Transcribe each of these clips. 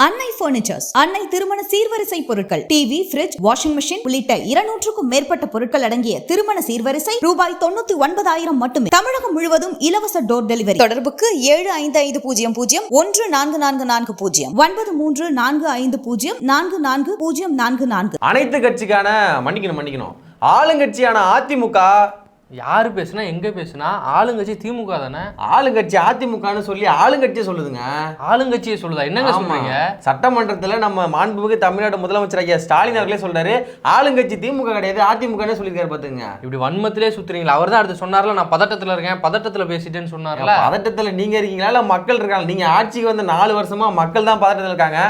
அன்னை பர்னிச்சர்ஸ், அன்னை திருமண சீர்வரிசை பொருட்கள், டிவி, ஃபிரிட்ஜ், வாஷிங் மெஷின் உள்ளிட்ட 200க்கும் மேற்பட்ட பொருட்கள் அடங்கிய திருமண சீர்வரிசை ரூபாய் 99,000 மட்டுமே. தமிழகம் முழுவதும் இலவச டோர் டெலிவரி. தொடர்புக்கு 7550014440 9345044044. அனைத்து கட்சிக்கான மன்னிக்கணும் ஆளுங்கட்சியான அதிமுக யாரு பேசுனா எங்க பேசுனா ஆளுங்கட்சி திமுக தானே. ஆளுங்கட்சி அதிமுகன்னு சொல்லி ஆளுங்கட்சியை சொல்லுதுங்க. ஆளுங்கட்சியை சொல்லுதா? என்னங்க சொல்றீங்க? சட்டமன்றத்துல நம்ம மாண்புமிகு தமிழ்நாடு முதலமைச்சர் ஐயா ஸ்டாலின் அவர்களே சொல்றாரு, ஆளுங்கட்சி திமுக கிடையாது அதிமுகன்னு சொல்லியிருக்காரு. பாத்துங்க, இப்படி வன்மத்திலே சுத்துறீங்களா? அவர் தான் அடுத்து சொன்னார்ல, நான் பதட்டத்துல இருக்கேன், பதட்டத்துல பேசிட்டேன்னு சொன்னார்ல. பதட்டத்துல நீங்க இருக்கீங்களா இல்ல மக்கள் இருக்காங்க? நீங்க ஆட்சிக்கு வந்து 4 வருஷமா மக்கள் தான் பதட்டத்துல இருக்காங்க.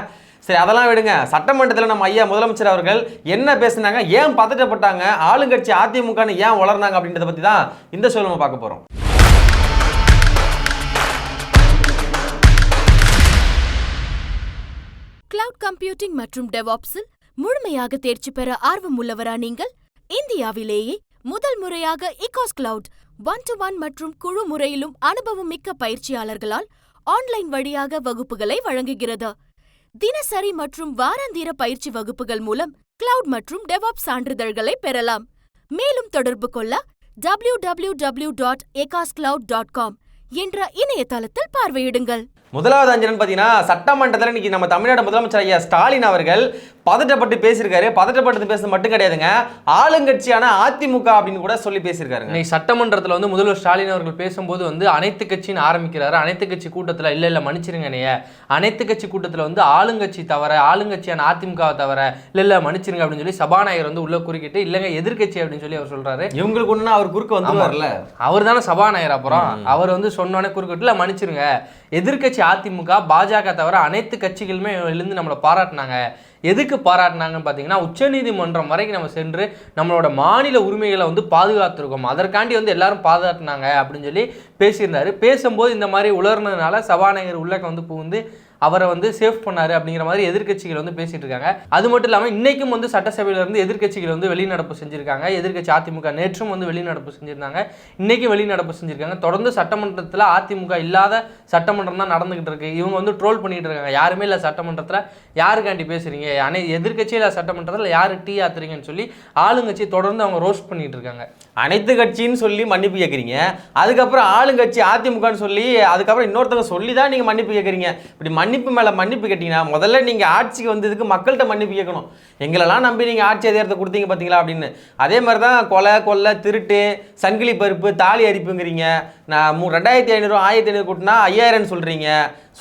சரி, அதெல்லாம் விடுங்க. சட்டமன்றத்தில் நம்ம ஐயா முதலமைச்சர் அவர்கள் என்ன பேசினாங்க, ஏன் பதட்டப்பட்டாங்க, ஆளுங்கட்சி அதிமுகன்னு ஏன் வளர்னாங்க அப்படின்றத பத்தி தான் இந்த ஷோல நம்ம பார்க்க போறோம். கிளவுட் கம்ப்யூட்டிங் மற்றும் டெவாப்ஸில் முழுமையாக தேர்ச்சி பெற ஆர்வம் உள்ளவரா நீங்கள்? இந்தியாவிலேயே முதல் முறையாக இகாஸ் கிளவுட் 1-to-1 மற்றும் குழு முறையிலும் அனுபவம் மிக்க பயிற்சியாளர்களால் ஆன்லைன் வழியாக வகுப்புகளை வழங்குகிறது. தினசரி மற்றும் வாராந்திர பயிற்சி வகுப்புகள் மூலம் கிளவுட் மற்றும் டெவாப்ஸ் சான்றிதழ்களை பெறலாம். மேலும் தொடர்பு கொள்ள www.ecoscloud.com என்ற இணையதளத்தில் பார்வையிடுங்கள். முதலாவது அஞ்சலன் பார்த்தீங்கன்னா, சட்டமன்றத்தில் இன்னைக்கு நம்ம தமிழ்நாடு முதலமைச்சர் ஐயா ஸ்டாலின் அவர்கள் பதட்டப்பட்டு பேசியிருக்காரு. பதட்டப்பட்டு பேசுறது மட்டும் கிடையாதுங்க, ஆளுங்கட்சியான அதிமுக அப்படின்னு கூட சொல்லி பேசியிருக்காரு. இன்னைக்கு சட்டமன்றத்தில் வந்து முதல்வர் ஸ்டாலின் அவர்கள் பேசும்போது வந்து அனைத்து கட்சின்னு ஆரம்பிக்கிறாரு. அனைத்து கட்சி கூட்டத்தில் இல்லை மன்னிச்சிருங்க நீங்க, அனைத்து கட்சி கூட்டத்தில் வந்து ஆளுங்கட்சி தவிர, ஆளுங்கட்சியான அதிமுகவை தவிர இல்லை மன்னிச்சிருங்க அப்படின்னு சொல்லி சபாநாயகர் வந்து உள்ள குறுக்கிட்டு இல்லைங்க எதிர்கட்சி அப்படின்னு சொல்லி அவர் சொல்றாரு. இவங்களுக்கு ஒண்ணு அவர் குறுக்க வந்துருவார்ல, அவர் தானே சபாநாயகர். அப்புறம் அவர் வந்து சொன்னோடனே குறுக்கிட்டு இல்லை மன்னிச்சிருங்க, எதிர்கட்சி அதிமுக பாஜக தவிர அனைத்து கட்சிகளுமே எழுந்து நம்மளை பாராட்டினாங்க. எதுக்கு பாராட்டினாங்கன்னு பார்த்தீங்கன்னா, உச்சநீதிமன்றம் வரைக்கும் நம்ம சென்று நம்மளோட மாநில உரிமைகளை வந்து பாதுகாத்துருக்கோம், அதற்காண்டி வந்து எல்லாரும் பாதுகாட்டினாங்க அப்படின்னு சொல்லி பேசியிருந்தாரு. பேசும்போது இந்த மாதிரி உலர்னதுனால சபாநாயகர் உள்ளக்க வந்து புகுந்து அவரை வந்து சேஃப் பண்ணாரு அப்படிங்கிற மாதிரி எதிர்கட்சிகள் வந்து பேசிட்டு இருக்காங்க. அது மட்டும் இல்லாமல் இன்னைக்கும் வந்து சட்டசபையிலிருந்து எதிர்கட்சிகள் வந்து வெளிநடப்பு செஞ்சிருக்காங்க. எதிர்கட்சி அதிமுக நேற்றும் வந்து வெளிநடப்பு செஞ்சிருந்தாங்க, இன்னைக்கு வெளிநடப்பு செஞ்சிருக்காங்க. தொடர்ந்து சட்டமன்றத்தில் அதிமுக இல்லாத சட்டமன்றம் தான் நடந்துகிட்டு இருக்கு. இவங்க வந்து ட்ரோல் பண்ணிட்டு இருக்காங்க, யாருமே இல்லை சட்டமன்றத்தில், யாருக்காண்டி பேசுறீங்க, எதிர்கட்சியில் சட்டமன்றத்தில் யாரு டீ ஆத்துறீங்கன்னு சொல்லி ஆளுங்கட்சி தொடர்ந்து அவங்க ரோஸ்ட் பண்ணிட்டு இருக்காங்க. அனைத்து கட்சின்னு சொல்லி மன்னிப்பு கேட்குறீங்க, அதுக்கப்புறம் ஆளுங்கட்சி அதிமுகன்னு சொல்லி அதுக்கப்புறம் இன்னொருத்தவங்க சொல்லி தான் நீங்கள் மன்னிப்பு கேட்குறீங்க. இப்படி மன்னிப்பு மேலே மன்னிப்பு கேட்டீங்கன்னா முதல்ல நீங்கள் ஆட்சிக்கு வந்ததுக்கு மக்கள்கிட்ட மன்னிப்பு கேட்கணும். எங்களெல்லாம் நம்பி நீங்கள் ஆட்சி அதிகாரத்தை கொடுத்தீங்க பார்த்தீங்களா அப்படின்னு. அதே மாதிரி தான் கொலை கொள்ளை திருட்டு சங்கிலி பருப்பு தாலி அரிப்புங்கிறீங்க. நான் 2500 1500 கூட்டினா 5000 சொல்கிறீங்க.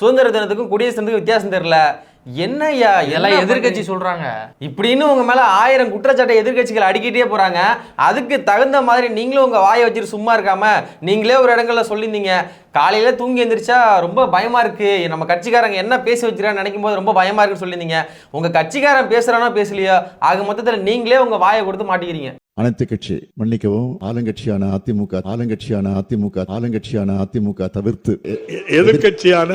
சுதந்திர தினத்துக்கும் குடியரசு தினத்துக்கும் வித்தியாசம் தெரியல. என்னையா எல்லாம் எதிர்கட்சி சொல்றாங்க இப்படின்னு உங்க மேல 1000 குற்றச்சாட்டை எதிர்கட்சிகள் அடிக்கிட்டே போறாங்க. அதுக்கு தகுந்த மாதிரி நீங்களும் உங்க வாயை வச்சுட்டு சும்மா இருக்காம நீங்களே ஒரு இடங்கள்ல சொல்லியிருந்தீங்க, காலையில தூங்கி எந்திரிச்சா ரொம்ப பயமா இருக்கு, நம்ம கட்சிக்காரங்க என்ன பேசி வச்சிருக்கான்னு நினைக்கும் போது ரொம்ப பயமா இருக்குன்னு சொல்லியிருந்தீங்க. உங்க கட்சிக்காரன் பேசுறானோ பேசலையோ, ஆக மொத்தத்தில் நீங்களே உங்க வாயை கொடுத்து மாட்டிக்கிறீங்க. அனைத்து கட்சி மன்னிக்கவும், ஆளுங்கட்சியான அதிமுக தவிர்த்து எதிர்கட்சியான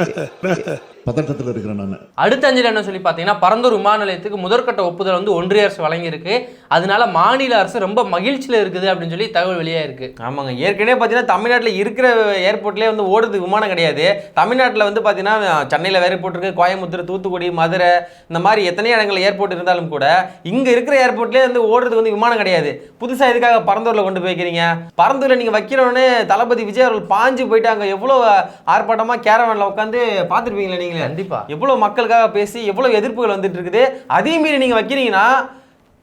பதட்டத்தில் இருக்கிறேன் நான். அடுத்த அஞ்சல் என்ன சொல்லி பார்த்தீங்கன்னா, பரந்தூர் விமான நிலையத்துக்கு முதற்கட்ட ஒப்புதல் வந்து ஒன்றிய அரசு வழங்கியிருக்கு. அதனால மாநில அரசு ரொம்ப மகிழ்ச்சியில் இருக்குது அப்படின்னு சொல்லி தகவல் வெளியாக இருக்கு. ஆமாங்க, ஏற்கனவே பார்த்தீங்கன்னா தமிழ்நாட்டில் இருக்கிற ஏர்போர்ட்லேயே வந்து ஓடுறதுக்கு விமானம் கிடையாது. தமிழ்நாட்டில் வந்து பார்த்தீங்கன்னா சென்னையில் ஏர்போர்ட் இருக்குது, கோயம்புத்தூர், தூத்துக்குடி, மதுரை, இந்த மாதிரி எத்தனையோ இடங்கள் ஏர்போர்ட் இருந்தாலும் கூட இங்கே இருக்கிற ஏர்போர்ட்லேயே வந்து ஓடுறதுக்கு வந்து விமானம் கிடையாது. புதுசாக எதுக்காக பரந்தூரில் கொண்டு போய்க்கிறீங்க? பரந்தூரில் நீங்கள் வைக்கிறோன்னே தளபதி விஜய் அவர்கள் பாஞ்சு போயிட்டு அங்கே எவ்வளோ ஆர்ப்பாட்டமாக கேரவனில் உட்காந்து பார்த்துருப்பீங்களா நீங்கள்? கண்டிப்பா எவ்வளவு மக்களுக்காக பேசி எவ்வளவு எதிர்ப்புகள் வந்துட்டு இருக்குது. அதே மீறி நீங்க வைக்கிறீங்கன்னா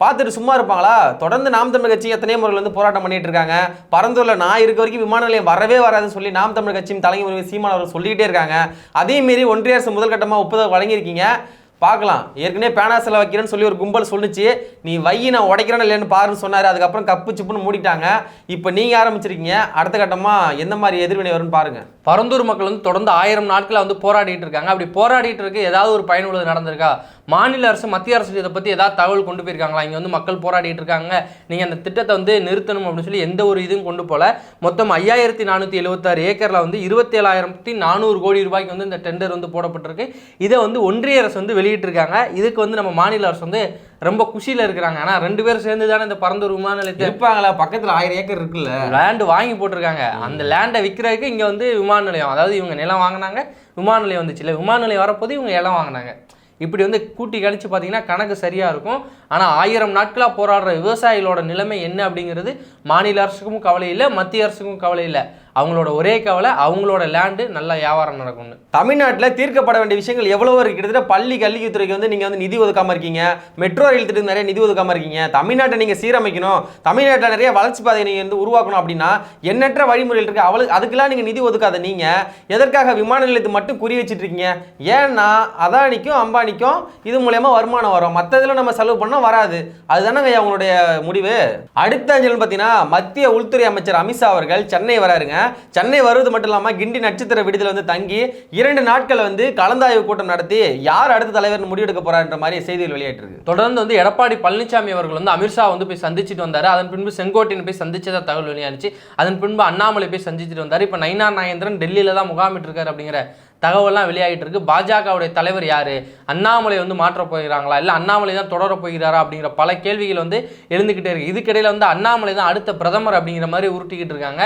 பார்த்துட்டு சும்மா இருப்பாங்களா? தொடர்ந்து நாம் தமிழர் கட்சி எத்தனையோ முறையில் வந்து போராட்டம் பண்ணிட்டு இருக்காங்க. பரந்தூர்ல நான் இருக்க வரைக்கும் விமான நிலையம் வரவே வராதுன்னு சொல்லி நாம் தமிழர் கட்சியின் தலைவர் சீமான் அவர்கள் சொல்லிக்கிட்டே இருக்காங்க. அதே மீறி ஒன்றிய அரசு முதல் கட்டமாக ஒப்புதல் வழங்கியிருக்கீங்க. பார்க்கலாம், ஏற்கனவே பேனாசில் வைக்கிறேன்னு சொல்லி ஒரு கும்பல் சொல்லிச்சு, நீ வையி நான் உடைக்கிறேன்னு இல்லைன்னு பாருன்னு சொன்னார். அதுக்கப்புறம் கப்பு சிப்புன்னு மூடிட்டாங்க. இப்போ நீங்கள் ஆரம்பிச்சிருக்கீங்க, அடுத்த கட்டமாக எந்த மாதிரி எதிர்வினை வரும்னு பாருங்க. பரந்தூர் மக்கள் வந்து தொடர்ந்து 1000 நாட்களில் வந்து போராடிட்டு இருக்காங்க. அப்படி போராடிட்டு இருக்கு ஏதாவது ஒரு பயனுள்ளது நடந்திருக்கா? மாநில அரசு மத்திய அரசு இதை பற்றி ஏதாவது தகவல் கொண்டு போயிருக்காங்களா? இங்கே வந்து மக்கள் போராடிட்டு இருக்காங்க, நீங்கள் அந்த திட்டத்தை வந்து நிறுத்தணும் அப்படின்னு சொல்லி எந்த ஒரு இதுவும் கொண்டு போல. மொத்தம் 5476 ஏக்கரில் வந்து 27,400 கோடி ரூபாய்க்கு வந்து இந்த டெண்டர் வந்து போடப்பட்டிருக்கு. இதை வந்து ஒன்றிய அரசு வந்து வெளியிட்டிருக்காங்க. இதுக்கு வந்து நம்ம மாநில அரசு வந்து ரொம்ப குஷியில் இருக்கிறாங்க. ஆனால் 2 பேரும் சேர்ந்து தானே இந்த பரந்தூர் விமான நிலையத்தை இருப்பாங்களா? பக்கத்தில் 1000 ஏக்கர் இருக்குல்ல, லேண்டு வாங்கி போட்டிருக்காங்க. அந்த லேண்டை விற்கிறதுக்கு இங்கே வந்து விமான நிலையம், அதாவது இவங்க நிலம் வாங்கினாங்க, விமான நிலையம் வந்துச்சு இல்லை, விமான நிலையம் வரப்போது இவங்க இடம் வாங்கினாங்க. இப்படி வந்து கூட்டி கழிச்சு பார்த்தீங்கன்னா கணக்கு சரியாக இருக்கும். ஆனால் 1000 நாட்களாக போராடுற விவசாயிகளோட நிலைமை என்ன அப்படிங்கிறது மாநில அரசுக்கும் கவலை இல்லை, மத்திய அரசுக்கும் கவலை இல்லை. அவங்களோட ஒரே கவலை அவங்களோட லேண்டு நல்லா வியாபாரம் நடக்கும்னு. தமிழ்நாட்டில் தீர்க்கப்பட வேண்டிய விஷயங்கள் எவ்வளவோ இருக்கு. கிட்டத்தட்ட பள்ளி கல்வித்துறைக்கு வந்து நீங்கள் வந்து நிதி ஒதுக்காமல் இருக்கீங்க, மெட்ரோ ரயில் திட்டத்துக்கு நிறைய நிதி ஒதுக்காமல் இருக்கீங்க. தமிழ்நாட்டை நீங்கள் சீரமைக்கணும், தமிழ்நாட்டில் நிறைய வளர்ச்சி பாதையை நீங்கள் வந்து உருவாக்கணும் அப்படின்னா எண்ணற்ற வழிமுறைகள் இருக்கு. அதுக்கெல்லாம் நீங்கள் நிதி ஒதுக்காத நீங்கள் எதற்காக விமான நிலையத்தை மட்டும் குறி வச்சுட்டு இருக்கீங்க? ஏன்னா அதானிக்கும் அம்பானிக்கும் இது மூலயமா வருமானம் வரும், மற்றதில் நம்ம செலவு பண்ணால் வராது. அதுதானங்க அவங்களுடைய முடிவு. அடுத்த அஞ்சல் பார்த்தீங்கன்னா மத்திய உள்துறை அமைச்சர் அமித்ஷா அவர்கள் சென்னை வராருங்க. சென்னை வருவது மட்டும் இல்லாமல் கிண்டி நட்சத்திர விடுதியில் வந்து தங்கி 2 நாட்கள் வந்து கலந்தாய்வு கூட்டம் நடத்தி யார் அடுத்த தலைவர் முடிவெடுக்க போறாருன்ற மாதிரி செய்திகள் வெளியிட்டிருக்கு. தொடர்ந்து வந்து எடப்பாடி பழனிசாமி அவர்கள் வந்து அமித்ஷா வந்து போய் சந்திச்சுட்டு வந்தாரு. அதன் பின்பு செங்கோட்டையன் போய் சந்திச்சதா தகவல் வெளியானுச்சு. அதன் பின்பு அண்ணாமலை போய் சந்திச்சுட்டு வந்தாரு. இப்போ நயினார் நாகேந்திரன் டெல்லியில தான் முகாமிட்டு இருக்காரு அப்படிங்கிற தகவல்லாம் வெளியாகிட்டு இருக்கு. பாஜகவுடைய தலைவர் யாரு, அண்ணாமலை வந்து மாற்ற போகிறாங்களா, இல்லை அண்ணாமலை தான் தொடர போகிறாரா அப்படிங்கிற பல கேள்விகள் வந்து எழுந்துகிட்டே இருக்கு. இதுக்கிடையில வந்து அண்ணாமலை தான் அடுத்த பிரதமர் அப்படிங்கிற மாதிரி உருட்டிக்கிட்டு இருக்காங்க.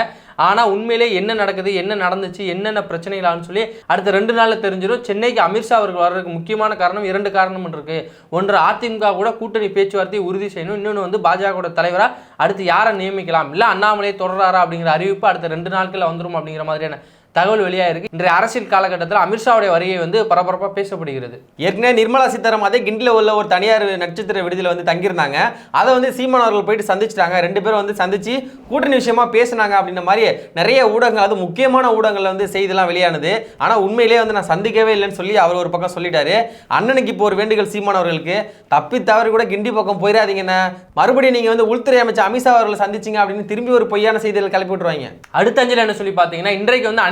ஆனால் உண்மையிலே என்ன நடக்குது, என்ன நடந்துச்சு, என்னென்ன பிரச்சனைகளான்னு சொல்லி அடுத்த 2 நாளில் தெரிஞ்சிடும். சென்னைக்கு அமித்ஷா அவர்கள் வர்றதுக்கு முக்கியமான காரணம் 2 காரணம் இருக்கு. ஒன்று அதிமுக கூட கூட்டணி பேச்சுவார்த்தையை உறுதி செய்யணும், இன்னொன்று வந்து பாஜக தலைவராக அடுத்து யாரை நியமிக்கலாம், இல்லை அண்ணாமலை தொடர்றாரா அப்படிங்கிற அறிவிப்பு அடுத்த 2 நாட்களில் வந்துடும் அப்படிங்கிற மாதிரியான தகவல் வெளியாயிருக்கு. இன்றைய அரசியல் காலகட்டத்தில் அமித்ஷாவுடைய வருகை வந்து பரபரப்பாக பேசப்படுகிறது. ஏற்கனவே நிர்மலா சீதாராமன் அதே கிண்டில உள்ள ஒரு தனியார் நட்சத்திர விடுதியில் வந்து தங்கியிருந்தாங்க. அதை வந்து சீமான் அவர்கள் போயிட்டு சந்திச்சிட்டாங்க. 2 பேரும் வந்து சந்திச்சு கூட்டணி விஷயமா பேசினாங்க அப்படின்ற மாதிரி நிறைய ஊடகங்கள், அது முக்கியமான ஊடகங்கள்ல வந்து செய்திலாம் வெளியானது. ஆனால் உண்மையிலேயே வந்து நான் சந்திக்கவே இல்லைன்னு சொல்லி அவர் ஒரு பக்கம் சொல்லிட்டாரு. அண்ணனுக்கு இப்போ ஒரு வேண்டுகோள் சீமான் அவர்களுக்கு, தப்பி தவறு கூட கிண்டி பக்கம் போயிடாதீங்கன்னு, மறுபடியும் நீங்க வந்து உள்துறை அமைச்சர் அமித்ஷா அவர்களை சந்திச்சிங்க அப்படின்னு திரும்பி ஒரு பொய்யான செய்திகள் கிளப்பி விட்டுருவாங்க. அடுத்த அஞ்சல் என்ன சொல்லி பார்த்தீங்கன்னா, இன்றைக்கு வந்து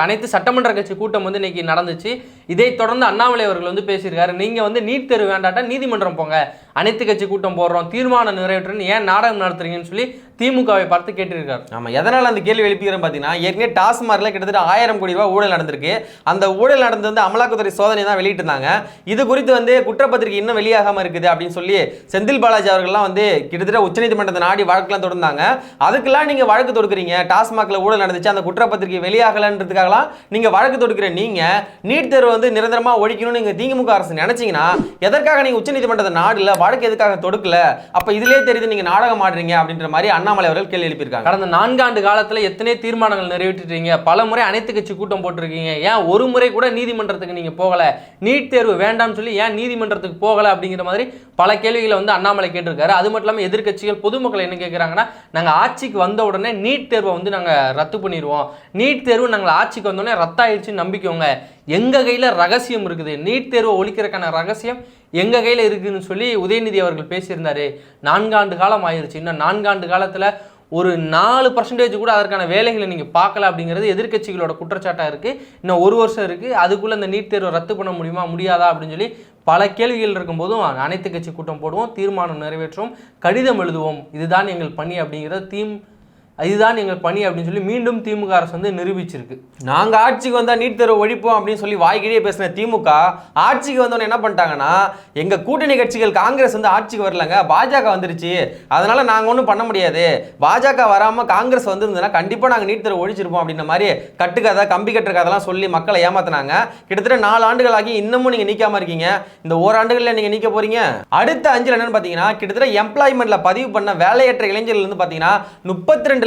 அனைத்து சட்டமன்ற கட்சி கூட்டம் வந்து இன்னைக்கு நடந்துச்சு. இதை தொடர்ந்து அண்ணாமலை அவர்கள் வந்து பேசியிருக்காரு. நீங்க வந்து நீட் தேர்வு வேண்டாட்டா நீதிமன்றம் போங்க, அனைத்து கட்சி கூட்டம் போடுறோம், தீர்மானம் நிறைவேற்றுன்னு ஏன் நாடகம் நடத்துறீங்கன்னு சொல்லி திமுகவை பார்த்து கேட்டிருக்காரு. ஆமா, எதனால அந்த கேள்வி எழுப்பிக்கிறேன் பார்த்தீங்கன்னா, ஏற்கனவே டாஸ்மார்க்ல கிட்டத்தட்ட 1000 கோடி ரூபாய் ஊழல் நடந்திருக்கு. அந்த ஊழல் நடந்து வந்து அமலாக்கத்துறை சோதனை தான் வெளியிட்டிருந்தாங்க. இது குறித்து வந்து குற்றப்பத்திரிகை இன்னும் வெளியாகாம இருக்குது அப்படின்னு சொல்லி செந்தில் பாலாஜி அவர்கள்லாம் வந்து கிட்டத்தட்ட உச்சநீதிமன்றத்தை நாடி வழக்கெல்லாம் தொடர்ந்தாங்க. அதுக்கெல்லாம் நீங்க வழக்கு தொடுக்கிறீங்க, டாஸ்மாக்ல ஊழல் நடந்துச்சு, அந்த குற்றப்பத்திரிகை வெளியாகலன்றதுக்காகலாம் நீங்க வழக்கு தொடுக்கிற நீங்க நீட் தேர்வு வந்து நிரந்தரமா ஒழிக்கணும்னு நீங்க திமுக அரசு நினைச்சீங்கன்னா எதற்காக நீங்க உச்சநீதிமன்றத்தை நாடுல வழக்கு எதுக்காக தொடுக்கல? அப்ப இதுலயே தெரியுது நீங்க நாடகம் ஆடுறீங்க அப்படின்ற மாதிரி அண்ணாமலை அவர்கள் கேள்வி எழுப்பியிருக்காங்க. கடந்த 4 ஆண்டு காலத்துல எத்தனை தீர்மானங்கள் நிறைவேற்றிட்டீங்க, பல முறை அனைத்து கட்சி கூட்டம் போட்டிருக்கீங்க, ஏன் ஒரு முறை கூட நீதிமன்றத்துக்கு நீங்க போகல, நீட் தேர்வு வேண்டாம்னு சொல்லி ஏன் நீதிமன்றத்துக்கு போகல அப்படிங்கிற மாதிரி பல கேள்விகளை வந்து அண்ணாமலை கேட்டிருக்காரு. அது மட்டும் இல்லாமல் எதிர்க்கட்சிகள் பொதுமக்கள் என்ன கேட்குறாங்கன்னா, நாங்கள் ஆட்சிக்கு வந்த உடனே நீட் தேர்வை வந்து நாங்கள் ரத்து பண்ணிடுவோம், நீட் தேர்வு நாங்கள் ஆட்சிக்கு வந்தோடனே ரத்தாயிடுச்சுன்னு நம்பிக்கோங்க, எங்கள் கையில் ரகசியம் இருக்குது, நீட் தேர்வை ஒழிக்கிறதுக்கான ரகசியம் எங்கள் கையில் இருக்குதுன்னு சொல்லி உதயநிதி அவர்கள் பேசியிருந்தாரு. 4 ஆண்டு காலம் ஆயிடுச்சு. இன்னும் 4 ஆண்டு காலத்தில் ஒரு 4% கூட அதற்கான வேலைகளை நீங்கள் பார்க்கல அப்படிங்கிறது எதிர்க்கட்சிகளோட குற்றச்சாட்டாக இருக்குது. இன்னும் 1 வருஷம் இருக்குது, அதுக்குள்ளே இந்த நீட் தேர்வை ரத்து பண்ண முடியுமா முடியாதா அப்படின்னு சொல்லி பல கேள்விகள் இருக்கும்போதும் அனைத்து கட்சி கூட்டம் போடுவோம், தீர்மானம் நிறைவேற்றுவோம், கடிதம் எழுதுவோம், இதுதான் எங்கள் பணி அப்படிங்கிறது இதுதான் எங்கள் பணி அப்படின்னு சொல்லி மீண்டும் திமுக அரசு வந்து நிரூபிச்சிருக்கு. நாங்கள் ஆட்சிக்கு வந்தால் நீட் தேர்வு ஒழிப்போம் அப்படின்னு சொல்லி வாய்க்கிட்டே பேசின திமுக ஆட்சிக்கு வந்தோன்னு என்ன பண்ணிட்டாங்கன்னா, எங்கள் கூட்டணி கட்சிகள் காங்கிரஸ் வந்து ஆட்சிக்கு வரலங்க, பாஜக வந்துருச்சு, அதனால நாங்கள் ஒன்றும் பண்ண முடியாது, பாஜக வராமல் காங்கிரஸ் வந்திருந்ததுன்னா கண்டிப்பாக நாங்கள் நீட் தேர்வு ஒழிச்சிருப்போம் அப்படின்ற மாதிரி கட்டுக்கதை கம்பி கட்டுற கதெல்லாம் சொல்லி மக்களை ஏமாத்தினாங்க. கிட்டத்தட்ட 4 ஆண்டுகளாகி இன்னமும் நீங்கள் நீக்காமல் இருக்கீங்க. இந்த ஓராண்டுகளில் நீங்கள் நீக்க போறீங்க. அடுத்த 5 என்னன்னு பார்த்தீங்கன்னா, கிட்டத்தட்ட எம்ப்ளாய்மெண்ட்ல பதிவு பண்ண வேலையற்ற இளைஞர்கள் வந்து பார்த்தீங்கன்னா 32,33,000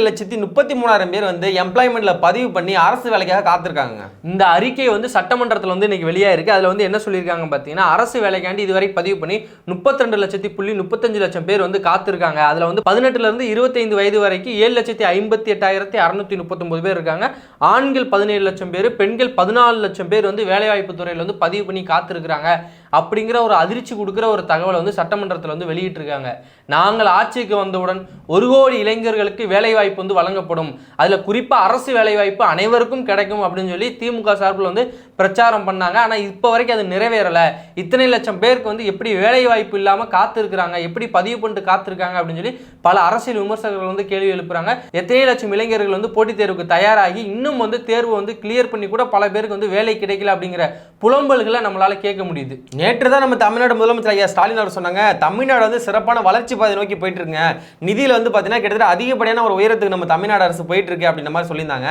பேர் வந்து எம்ப்ளாய்மெண்ட்ல பதிவு பண்ணி அரசு வேலைக்காக காத்திருக்காங்க. இந்த அறிக்கை வந்து சட்டமன்றத்தில் வந்து இன்னைக்கு வெளியாயிருக்கு. அதுல வந்து என்ன சொல்லியிருக்காங்க பார்த்தீங்கன்னா, அரசு வேலைக்காண்டி இதுவரை பதிவு பண்ணி 32,35,00,000 பேர் வந்து காத்திருக்காங்க. அதுல வந்து 18 இருந்து 25 வயது வரைக்கும் 7,58,839 பேர் இருக்காங்க. ஆண்கள் 17 லட்சம் பேர், பெண்கள் 14 லட்சம் பேர் வந்து வேலைவாய்ப்பு துறையில் வந்து பதிவு பண்ணி காத்திருக்கிறாங்க அப்படிங்கிற ஒரு அதிர்ச்சி கொடுக்குற ஒரு தகவலை வந்து சட்டமன்றத்தில் வந்து வெளியிட்டிருக்காங்க. நாங்கள் ஆட்சிக்கு வந்தவுடன் 1 கோடி இளைஞர்களுக்கு வேலைவாய்ப்பு வந்து வழங்கப்படும், அதில் குறிப்பாக அரசு வேலைவாய்ப்பு அனைவருக்கும் கிடைக்கும் அப்படின்னு சொல்லி திமுக சார்பில் வந்து பிரச்சாரம் பண்ணாங்க. ஆனால் இப்போ வரைக்கும் அது நிறைவேறலை. இத்தனை லட்சம் பேருக்கு வந்து எப்படி வேலைவாய்ப்பு இல்லாமல் காத்திருக்கிறாங்க, எப்படி பதிவு பண்ணிட்டு காத்திருக்காங்க அப்படின்னு சொல்லி பல அரசியல் விமர்சகர்கள் வந்து கேள்வி எழுப்புறாங்க. எத்தனை லட்சம் இளைஞர்கள் வந்து போட்டித் தேர்வுக்கு தயாராகி இன்னும் வந்து தேர்வு வந்து கிளியர் பண்ணி கூட பல பேருக்கு வந்து வேலை கிடைக்கல அப்படிங்கிற புலம்பல்களை நம்மளால கேட்க முடியுது. நேற்று தான் நம்ம தமிழ்நாடு முதலமைச்சர் ஐயா ஸ்டாலின் அவர் சொன்னாங்க, தமிழ்நாடு வந்து சிறப்பான வளர்ச்சி பாதை நோக்கி போயிட்டு இருக்குங்க, நிதியில் வந்து பார்த்தீங்கன்னா கிட்டத்தட்ட அதிகப்படியான ஒரு உயரத்துக்கு நம்ம தமிழ்நாடு அரசு போயிட்டு இருக்கு அப்படின்ற மாதிரி சொல்லியிருந்தாங்க.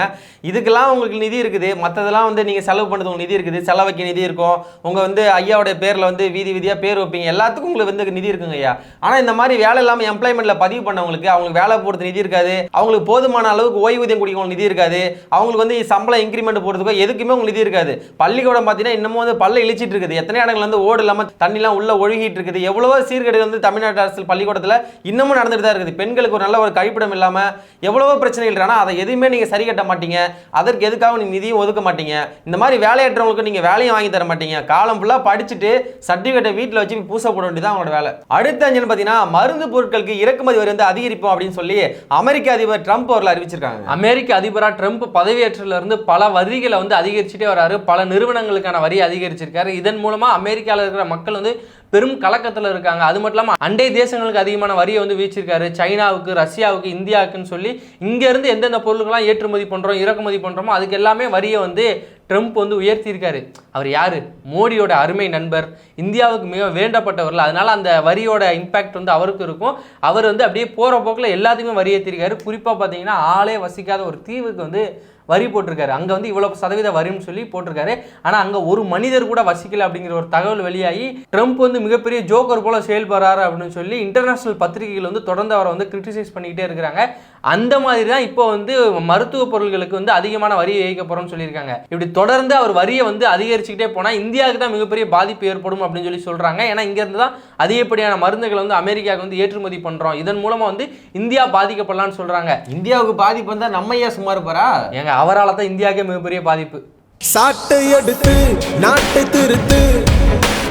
இதுக்கெல்லாம் உங்களுக்கு நிதி இருக்குது, மற்றதெல்லாம் வந்து நீங்கள் செலவு பண்ணுறது உங்களுக்கு நிதி இருக்குது, செலவுக்கு நிதி இருக்கும், உங்கள் வந்து ஐயாவுடைய பேரில் வந்து வீதி வீதியாக பேர் வைப்பீங்க, எல்லாத்துக்கும் உங்களுக்கு வந்து நிதி இருக்குங்க ஐயா. ஆனால் இந்த மாதிரி வேலை இல்லாமல் எம்ப்ளாய்மெண்ட்டில் பதிவு பண்ணவங்களுக்கு அவங்களுக்கு வேலை போடுறது நிதி இருக்காது, அவங்களுக்கு போதுமான அளவுக்கு ஓய்வூதியம் குடிக்க நிதி இருக்காது, அவங்களுக்கு வந்து சம்பளம் இன்க்ரிமெண்ட் போடுறதுக்கோ எதுக்குமே உங்களுக்கு நிதி இருக்காது. பள்ளிக்கூடம் பார்த்தீங்கன்னா இன்னமும் வந்து பல்ல இழிச்சிட்டு இருக்குது, எத்தனை இடங்கள் வந்து ஓடு இல்லாமல் தண்ணிலாம் உள்ள ஒழுகிட்டு இருக்குது, எவ்வளவோ சீர்கேடு வந்து தமிழ்நாடு அரசு பள்ளிக்கூடத்தில் இன்னமும் நடந்துட்டு தான் இருக்குது. பெண்களுக்கு ஒரு நல்ல ஒரு கழிப்பிடம் இல்லாமல் எவ்வளவோ பிரச்சனைகள், ஆனால் அதை எதுவுமே நீங்கள் சரி கட்ட மாட்டீங்க, அதற்கு எதுக்காக நீங்கள் நிதியும் ஒதுக்க மாட்டீங்க. இந்த மாதிரி வேலையற்றவங்களுக்கு நீங்கள் வேலையும் வாங்கி தர மாட்டீங்க, காலம் ஃபுல்லாக படிச்சுட்டு சர்டிஃபிகேட்டை வீட்டில் வச்சு பூசை போட வேண்டியதான் அவங்களோட வேலை. அடுத்த அஞ்சல் பார்த்தீங்கன்னா மருந்து பொருட்களுக்கு இறக்குமதி வரி வந்து அதிகரிப்போம் அப்படின்னு சொல்லி அமெரிக்க அதிபர் ட்ரம்ப் அவர்கள் அறிவிச்சிருக்காங்க. அமெரிக்க அதிபராக ட்ரம்ப் பதவியேற்றல இருந்து பல வரிகளை வந்து அதிகரிச்சுட்டே வராரு, பல நிறுவனங்களுக்கான வரி அதிகரிச்சிருக்காரு. இதன் மூலமா அமெரிக்காவில் இருக்கிற மக்கள் வந்து பெரும் கலக்கத்தில் இருக்காங்க. அது மட்டும் இல்லாமல் அண்டை தேசங்களுக்கு அதிகமான வரியை வந்து வீச்சிருக்காரு, சைனாவுக்கு, ரஷ்யாவுக்கு, இந்தியாவுக்குன்னு சொல்லி இங்கேருந்து எந்தெந்த பொருட்கள்லாம் ஏற்றுமதி பண்ணுறோம் இறக்குமதி பண்ணுறோமோ அதுக்கு எல்லாமே வரியை வந்து ட்ரம்ப் வந்து உயர்த்தியிருக்காரு. அவர் யார்? மோடியோட அருமை நண்பர், இந்தியாவுக்கு மிக வேண்டப்பட்டவர்கள். அதனால அந்த வரியோட இம்பாக்ட் வந்து அவருக்கு இருக்கும். அவர் வந்து அப்படியே போகிற போக்கில் எல்லாத்துக்குமே வரி ஏற்றிருக்காரு. குறிப்பாக பார்த்தீங்கன்னா ஆளே வசிக்காத ஒரு தீவுக்கு வந்து வரி போட்டிருக்காரு, அங்கே வந்து இவ்வளவு சதவீத வரின்னு சொல்லி போட்டிருக்காரு. ஆனால் அங்கே ஒரு மனிதர் கூட வசிக்கல அப்படிங்கிற ஒரு தகவல் வெளியாகி ட்ரம்ப் வந்து மிகப்பெரிய ஜோக்கர் போல செயல்படுறாரு அப்படின்னு சொல்லி இன்டர்நேஷனல் பத்திரிகைகள் வந்து தொடர்ந்து அவரை வந்து கிரிட்டிசைஸ் பண்ணிக்கிட்டே இருக்கிறாங்க. அந்த மாதிரி தான் இப்போ வந்து மருத்துவ பொருட்களுக்கு வந்து அதிகமான வரி விதிக்க போகிறோம்னு சொல்லியிருக்காங்க. இப்படி தொடர்ந்து அவர் வரியை வந்து அதிகரிச்சுக்கிட்டே போனால் இந்தியாவுக்கு தான் மிகப்பெரிய பாதிப்பு ஏற்படும் அப்படின்னு சொல்லி சொல்கிறாங்க. ஏன்னா இங்கேருந்து தான் அதிகப்படியான மருந்துகளை வந்து அமெரிக்காவுக்கு வந்து ஏற்றுமதி பண்ணுறோம், இதன் மூலமாக வந்து இந்தியா பாதிக்கப்படலான்னு சொல்கிறாங்க. இந்தியாவுக்கு பாதிப்பு வந்தால் நம்ம ஐயா சும்மா இருப்பாரா? அவரால் தான் இந்தியாவுக்கே மிகப்பெரிய பாதிப்பு. சாட்டை எடுத்து நாட்டை திருத்து